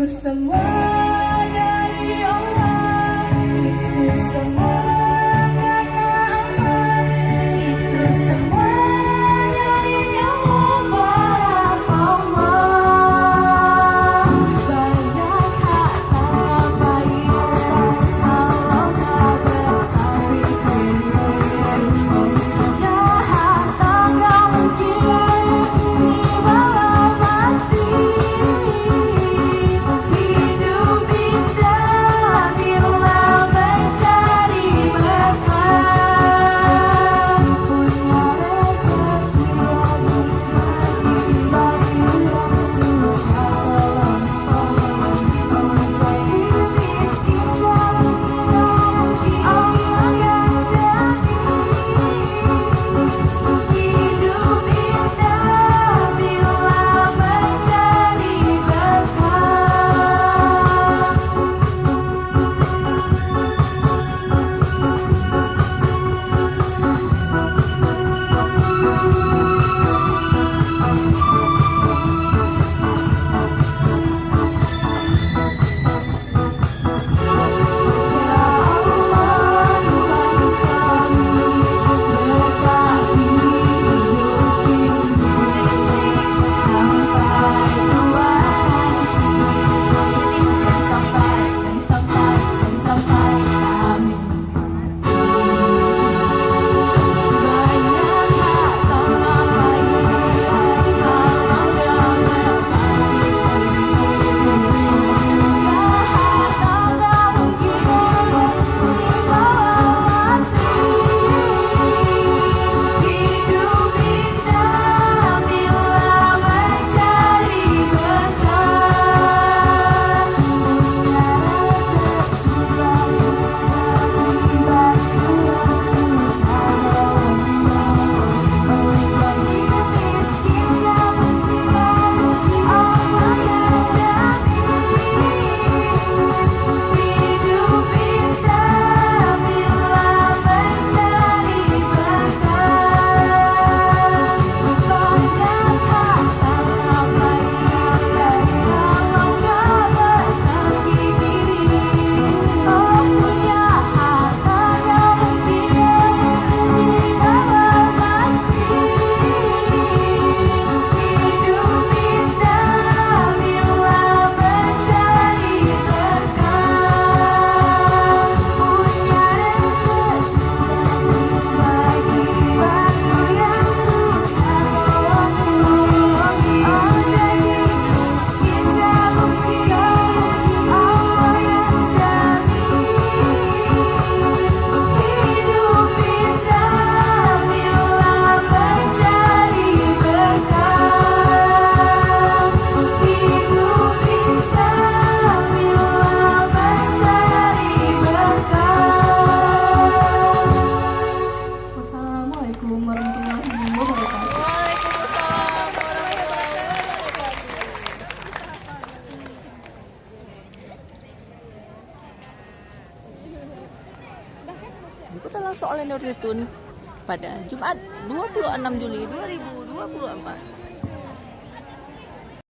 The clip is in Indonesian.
semua dari Allah, itu semua karena Allah, itu semua dari Allah. Barakallah. Banyak harta baik kalau tak berpikir, punya harta gak mungkin dibawa mati. Hidup indah bila mencari berkah, punya rezeki bagi yang susah, tolong jadi miskin gak mungkin Allah yang jadi. Hidup indah bila mencari berkah. Ya Allah, Tuhan kami, berkati hidup ini sampai tua nanti, dan sampai amin. Banyak harta baik kalau gak harta gak mungkin dibawa mati. Hidup indah bila mencari berkah, punya rezeki bagi yang susah, menjadi miskin gak mungkin Allah yang jadi. Hidup indah bila mencari berkah, banyak harta baik kalau gak berpikir, punya harta gak mungkin dibawa mati. Hidup indah bila mencari berkah, punya rezeki bagi yang susah, tolong jadi miskin gak mungkin Allah yang jadi. Hidup indah bila mencari berkah, hidup indah bila mencari berkah. Wassalamualaikum warahmatullahi wabarakatuh. Diputar langsung oleh Nur Zaitun pada Jumat 26 Juli 2024.